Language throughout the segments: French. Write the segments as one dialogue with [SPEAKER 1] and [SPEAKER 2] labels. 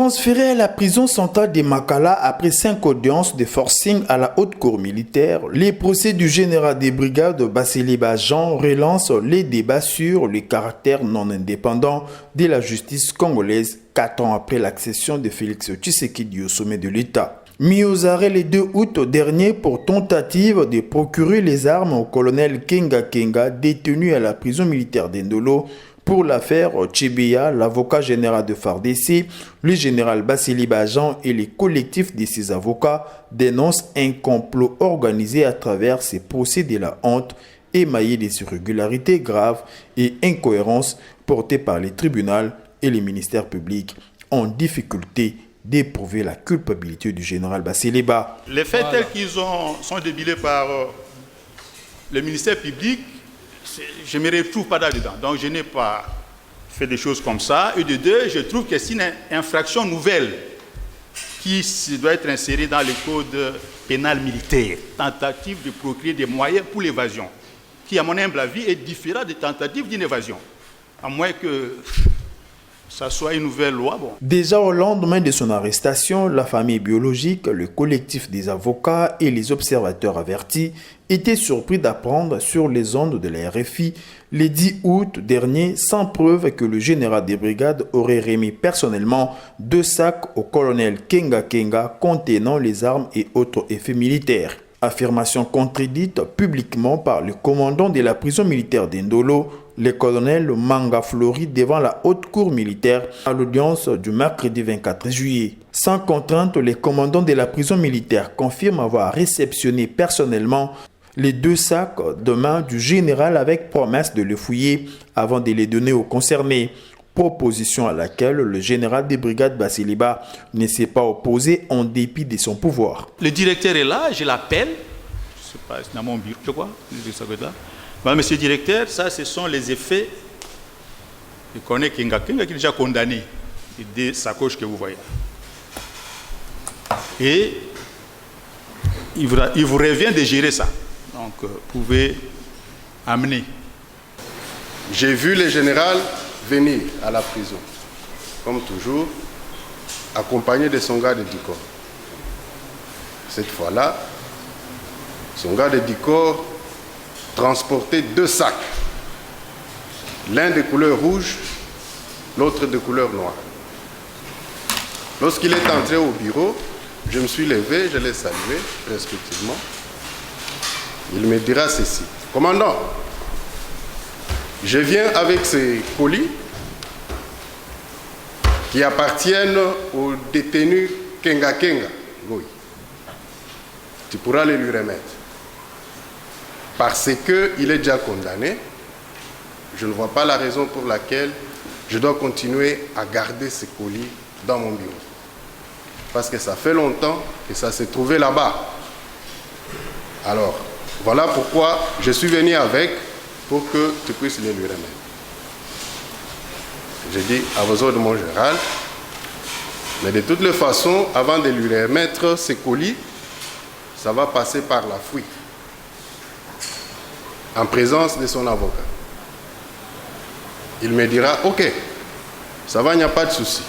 [SPEAKER 1] Transféré à la prison centrale de Makala après 5 audiences de forcing à la haute cour militaire, les procès du général des brigades Basseliba Jean relancent les débats sur le caractère non indépendant de la justice congolaise 4 ans après l'accession de Félix Tshisekedi au sommet de l'État. Mis aux arrêts le 2 août dernier pour tentative de procurer les armes au colonel Kenga Kenga détenu à la prison militaire d'Endolo. Pour l'affaire Tchebeya, l'avocat général de FARDC, le général Basseliba Jean et les collectifs de ses avocats dénoncent un complot organisé à travers ces procès de la honte émaillés des irrégularités graves et incohérences portées par les tribunaux et les ministères publics en difficulté d'éprouver la culpabilité du général Basseliba.
[SPEAKER 2] Les faits tels qu'ils sont débilés par le ministère public, je ne me retrouve pas là-dedans. Donc je n'ai pas fait des choses comme ça. Et de deux, je trouve que c'est une infraction nouvelle qui doit être insérée dans le code pénal militaire. Tentative de procurer des moyens pour l'évasion, qui à mon humble avis est différent des tentatives d'une évasion. À moins que ça soit une nouvelle loi. Bon.
[SPEAKER 1] Déjà au lendemain de son arrestation, la famille biologique, le collectif des avocats et les observateurs avertis étaient surpris d'apprendre sur les ondes de la RFI le 10 août dernier sans preuve que le général des brigades aurait remis personnellement 2 sacs au colonel Kenga Kenga contenant les armes et autres effets militaires. Affirmation contredite publiquement par le commandant de la prison militaire d'Endolo, le colonel Manga Flori, devant la haute cour militaire à l'audience du mercredi 24 juillet. Sans contrainte, le commandant de la prison militaire confirme avoir réceptionné personnellement les 2 sacs de main du général avec promesse de les fouiller avant de les donner aux concernés. Proposition à laquelle le général des brigades Basseliba ne s'est pas opposé en dépit de son pouvoir.
[SPEAKER 2] Le directeur est là, je l'appelle, je ne sais pas, c'est dans mon bureau, je crois, monsieur le directeur, ça ce sont les effets. Je connais Kenga Kenga qui est déjà condamné, des sacoches que vous voyez. Et il vous revient de gérer ça. Donc, vous pouvez amener.
[SPEAKER 3] J'ai vu le général venir à la prison, comme toujours, accompagné de son garde du corps. Cette fois-là, son garde du corps transportait 2 sacs, l'un de couleur rouge, l'autre de couleur noire. Lorsqu'il est entré au bureau, je me suis levé, je l'ai salué respectivement. Il me dira ceci: commandant, je viens avec ces colis qui appartiennent au détenu Kenga Kenga. Oui. Tu pourras les lui remettre. Parce qu'il est déjà condamné, je ne vois pas la raison pour laquelle je dois continuer à garder ces colis dans mon bureau. Parce que ça fait longtemps que ça s'est trouvé là-bas. Alors, voilà pourquoi je suis venu avec, pour que tu puisses les lui remettre. J'ai dit à vos ordres, mon général, mais de toutes les façons, avant de lui remettre ces colis, ça va passer par la fouille, en présence de son avocat. Il me dira, ok, ça va, il n'y a pas de souci.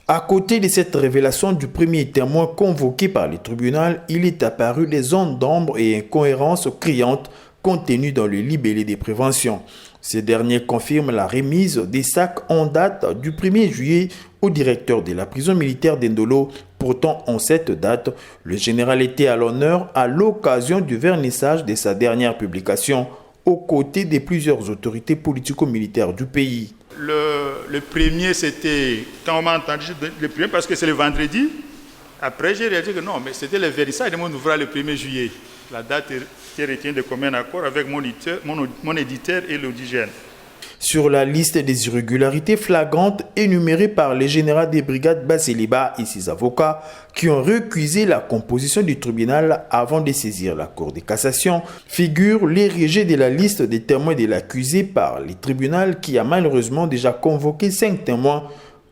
[SPEAKER 1] À côté de cette révélation du premier témoin convoqué par le tribunal, il est apparu des zones d'ombre et incohérences criantes contenues dans le libellé de prévention. Ces derniers confirment la remise des sacs en date du 1er juillet au directeur de la prison militaire d'Endolo. Pourtant, en cette date, le général était à l'honneur à l'occasion du vernissage de sa dernière publication, aux côtés de plusieurs autorités politico-militaires du pays.
[SPEAKER 2] Le premier, c'était, quand on m'a entendu, le premier, parce que c'est le vendredi. Après, j'ai réalisé que non, mais c'était le vernissage de mon ouvrage le 1er juillet. La date était retenue de commun accord avec mon éditeur et l'audigène.
[SPEAKER 1] Sur la liste des irrégularités flagrantes énumérées par le général des brigades Basseliba et ses avocats qui ont récusé la composition du tribunal avant de saisir la Cour de cassation, figure les rejets de la liste des témoins de l'accusé par le tribunal qui a malheureusement déjà convoqué 5 témoins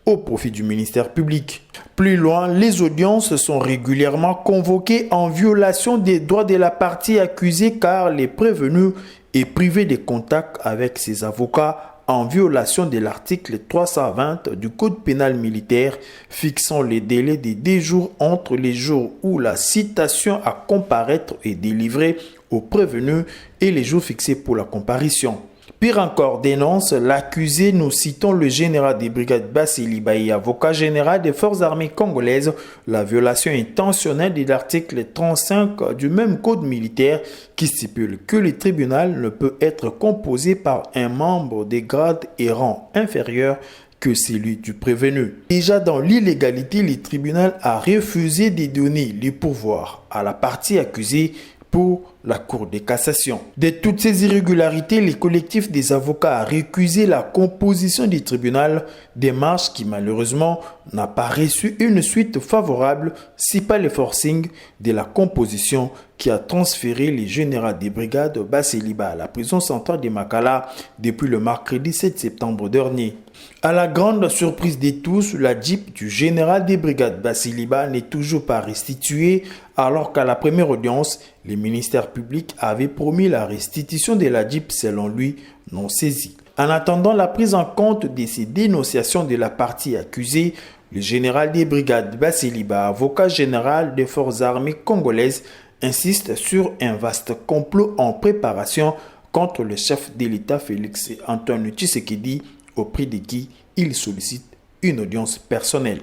[SPEAKER 1] au profit du ministère public. Plus loin, les audiences sont régulièrement convoquées en violation des droits de la partie accusée car les prévenus est privé de contact avec ses avocats en violation de l'article 320 du Code pénal militaire fixant les délais de 10 jours entre les jours où la citation à comparaître est délivrée au prévenu et les jours fixés pour la comparution. Pire encore, dénonce l'accusé, nous citons le général des brigades Bassili Baye, avocat général des forces armées congolaises, la violation intentionnelle de l'article 35 du même code militaire qui stipule que le tribunal ne peut être composé par un membre des grades et rangs inférieurs que celui du prévenu. Déjà dans l'illégalité, le tribunal a refusé de donner les pouvoirs à la partie accusée pour la Cour de cassation. De toutes ces irrégularités, le collectif des avocats a récusé la composition du tribunal, démarche qui malheureusement n'a pas reçu une suite favorable, si pas le forcing de la composition qui a transféré les généraux des brigades Bassiliba à la prison centrale de Makala depuis le mercredi 7 septembre dernier. À la grande surprise de tous, la Jeep du général des brigades Bassiliba n'est toujours pas restituée, alors qu'à la première audience, le ministère public avait promis la restitution de la Jeep selon lui non saisie. En attendant la prise en compte de ces dénonciations de la partie accusée, le général des brigades Bassiliba, avocat général des forces armées congolaises, insiste sur un vaste complot en préparation contre le chef de l'État Félix Antoine Tshisekedi, au prix de qui il sollicite une audience personnelle.